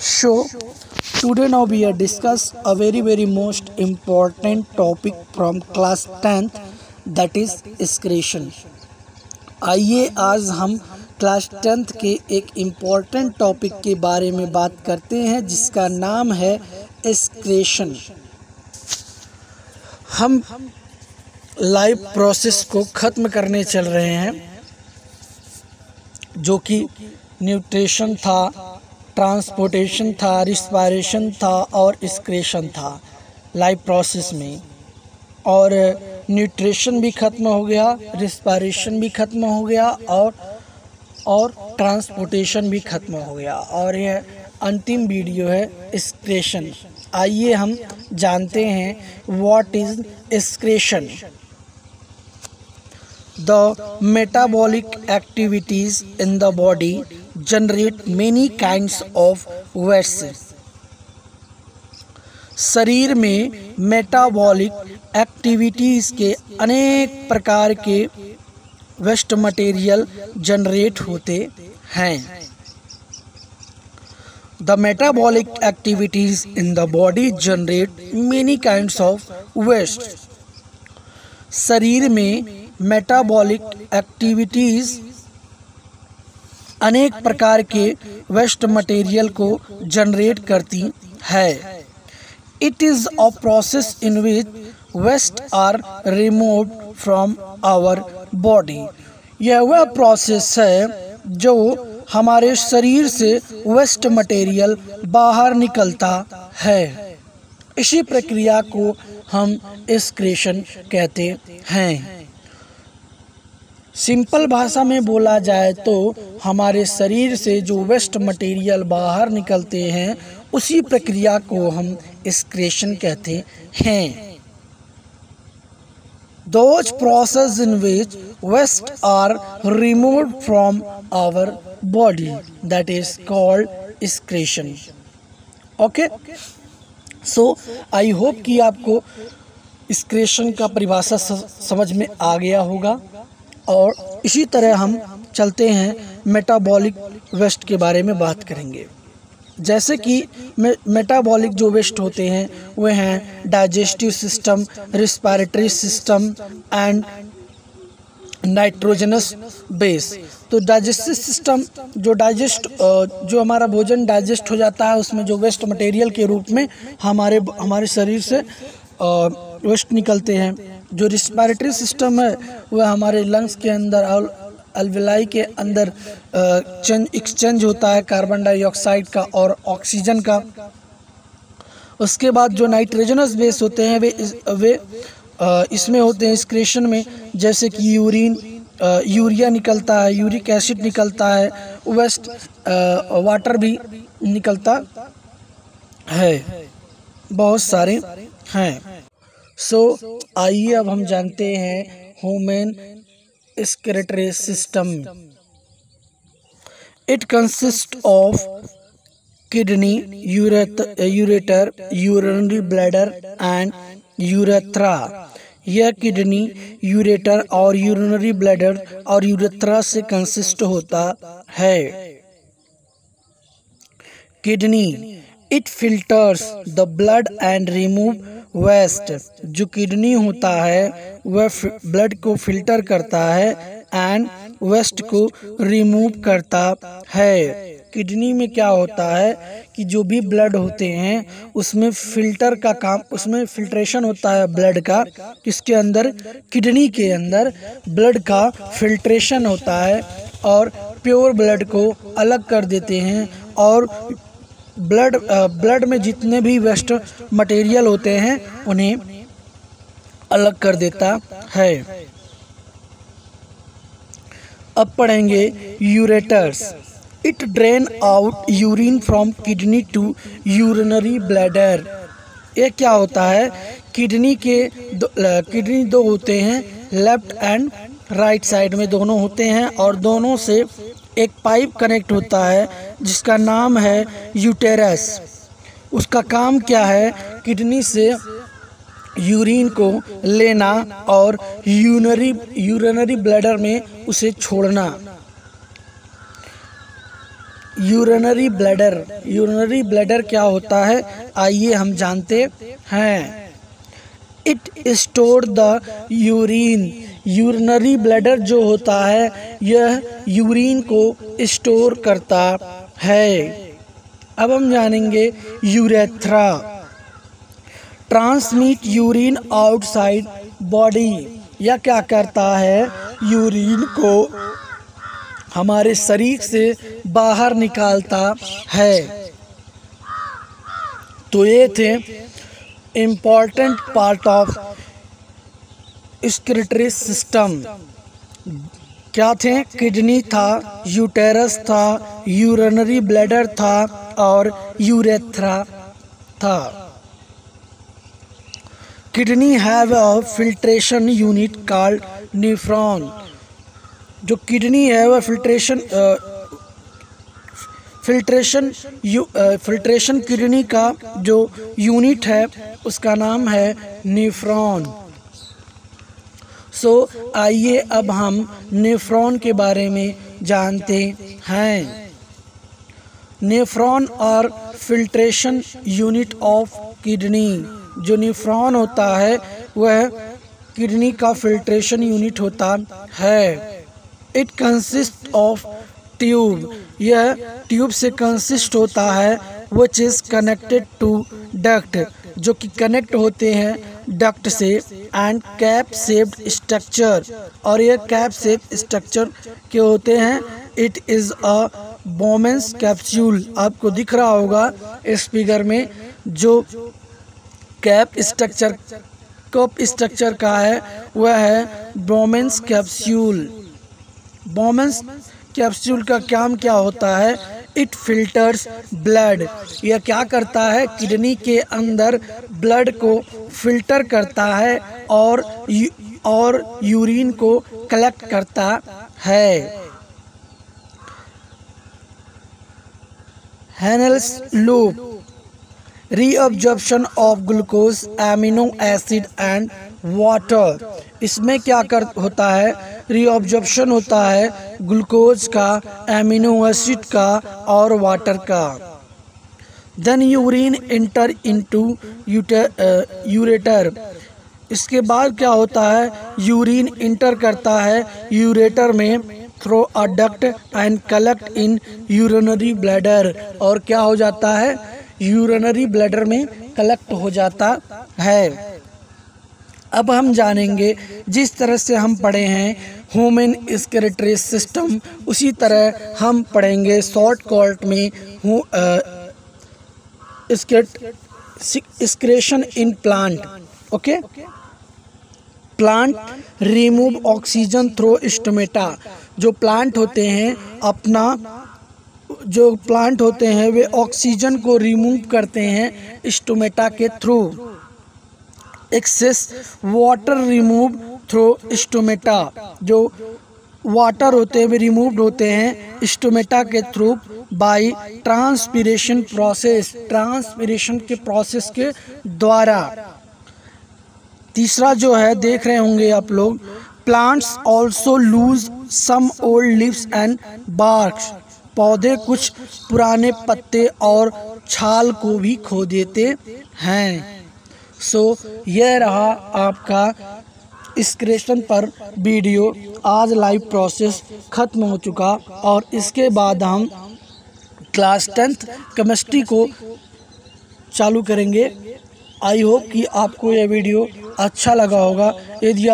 So today now we are discuss a very most important topic from class 10th, that is excretion। आइए आज हम class 10th के एक important topic के बारे में बात करते हैं जिसका नाम है एक्सक्रीशन। हम लाइफ प्रोसेस को ख़त्म करने चल रहे हैं जो कि न्यूट्रिशन था, ट्रांसपोर्टेशन था, रिस्पायरेशन था और एक्सक्रीशन था लाइफ प्रोसेस में। और न्यूट्रिशन भी ख़त्म हो गया, रिस्पायरेशन भी ख़त्म हो गया और ट्रांसपोर्टेशन भी ख़त्म हो गया। और यह अंतिम वीडियो है एक्सक्रीशन। आइए हम जानते हैं what is excretion. The metabolic activities in the body generate many kinds of waste। शरीर में मेटाबॉलिक एक्टिविटीज़ के अनेक प्रकार के वेस्ट मटेरियल जनरेट होते हैं। The metabolic activities in the body generate many kinds of waste। शरीर में मेटाबॉलिक एक्टिविटीज़ अनेक प्रकार के वेस्ट मटेरियल को जनरेट करती है। It is a process in which waste are removed from our body. यह वह प्रोसेस है जो हमारे शरीर से वेस्ट मटेरियल बाहर निकलता है। इसी प्रक्रिया को हम एक्सक्रीशन कहते हैं। सिंपल भाषा में बोला जाए तो हमारे शरीर से जो वेस्ट मटेरियल बाहर निकलते हैं उसी प्रक्रिया को हम एक्सक्रीशन कहते हैं। Those process in which waste are removed from our body, that is called excretion। Okay? So I hope कि आपको एक्सक्रीशन का परिभाषा समझ में आ गया होगा। और इसी तरह हम चलते हैं मेटाबॉलिक वेस्ट के बारे में बात करेंगे। जैसे कि मेटाबॉलिक जो वेस्ट होते हैं वे हैं digestive system, respiratory system and nitrogenous base. तो डाइजेस्टिव सिस्टम जो हमारा भोजन डाइजेस्ट हो जाता है उसमें जो वेस्ट मटेरियल के रूप में हमारे शरीर से वेस्ट निकलते हैं। जो रिस्पायरेटरी सिस्टम है वह हमारे लंग्स के अंदर और अल्वेलाई के अंदर एक्सचेंज होता है कार्बन डाइऑक्साइड का और ऑक्सीजन का। उसके बाद जो नाइट्रोजनस बेस होते हैं वे इसमें होते हैं एक्सक्रीशन में, जैसे कि यूरिया निकलता है, यूरिक एसिड निकलता है, वेस्ट वाटर भी निकलता है, बहुत सारे हैं। आइए अब हम जानते हैं human excretory system. It consist of kidney, ureter, urinary bladder and urethra. यह किडनी, यूरेटर और यूरिनरी ब्लैडर और यूरेथ्रा से कंसिस्ट होता है। Kidney, it filters the blood and remove waste. जो किडनी होता है वह ब्लड को फिल्टर करता है एंड वेस्ट को रिमूव करता है। किडनी में क्या होता है कि जो भी ब्लड होते हैं उसमें फिल्टर का काम, उसमें फिल्ट्रेशन होता है ब्लड का। किसके अंदर? किडनी के अंदर ब्लड का फिल्ट्रेशन होता है और प्योर ब्लड को अलग कर देते हैं और ब्लड में जितने भी वेस्ट मटेरियल होते हैं उन्हें अलग कर देता है। अब पढ़ेंगे ureters. It drain out urine from kidney to urinary bladder. ये क्या होता है? किडनी दो होते हैं, लेफ्ट एंड राइट साइड में दोनों होते हैं और दोनों से एक पाइप कनेक्ट होता है जिसका नाम है यूटेरस। उसका काम क्या है? किडनी से यूरिन को लेना और यूरिनरी ब्लैडर में उसे छोड़ना। Urinary bladder. यूरिनरी ब्लैडर क्या होता है, आइए हम जानते हैं। It store the urine. Urinary bladder जो होता है यह यूरिन को स्टोर करता है। अब हम जानेंगे urethra. Transmit urine outside body. यह क्या करता है, यूरिन को हमारे शरीर से बाहर निकालता है। तो ये थे important part of excretory system. क्या थे, किडनी था, यूटेरस था, यूरिनरी ब्लैडर था और यूरेथ्रा था। Kidney have a filtration unit called nephron. जो किडनी है वह फिल्ट्रेशन किडनी का जो यूनिट है उसका नाम है नेफ्रॉन। आइए अब हम नेफ्रॉन के बारे में जानते हैं। नेफ्रॉन और फिल्ट्रेशन यूनिट ऑफ किडनी। जो नेफ्रॉन होता है वह किडनी का फिल्ट्रेशन यूनिट होता है। It consist of tube. यह ट्यूब से कंसिस्ट होता है which is connected to duct, जो कि कनेक्ट होते हैं डक्ट से, एंड कैप शेप्ड स्ट्रक्चर। और यह कैप शेप स्ट्रक्चर के होते हैं। It is a बोमेंस capsule. आपको दिख रहा होगा इस फिगर में जो कैप स्ट्रक्चर का है वह है बोमेंस कैप्सूल। बोमेंस कैप्सूल का काम क्या होता है, इट फिल्टर्स ब्लड। यह क्या करता है, किडनी के अंदर ब्लड को फिल्टर करता है और यूरिन को कलेक्ट करता है। Henle's loop. Reabsorption of glucose, amino acid and water. इसमें क्या होता है, रीअब्जॉर्प्शन होता है ग्लूकोज का, एमिनो एसिड का और वाटर का। Then urine enter into ureter. इसके बाद क्या होता है, यूरिन इंटर करता है यूरेटर में through a duct and collect in urinary bladder. और क्या हो जाता है, यूरिनरी ब्लैडर में कलेक्ट हो जाता है। अब हम जानेंगे, जिस तरह से हम पढ़े हैं ह्यूमन एक्सक्रीटरी सिस्टम, उसी तरह हम पढ़ेंगे शॉर्टकट में excretion in plant. Okay, plant remove oxygen through stomata. जो प्लांट होते हैं वे ऑक्सीजन को रिमूव करते हैं स्टोमेटा के through. Excess water remove through stomata. जो वाटर होते हैं वे रिमूव्ड होते हैं स्टोमेटा के through by transpiration process. Transpiration के प्रोसेस के द्वारा। तीसरा जो है देख रहे होंगे आप लोग, plants also lose some old leaves and barks. पौधे कुछ पुराने पत्ते और छाल को भी खो देते हैं। यह रहा आपका एक्सक्रीशन पर वीडियो। आज लाइव प्रोसेस ख़त्म हो चुका और इसके बाद हम क्लास 10th केमिस्ट्री को चालू करेंगे। आई होप कि आपको यह वीडियो अच्छा लगा होगा। यदि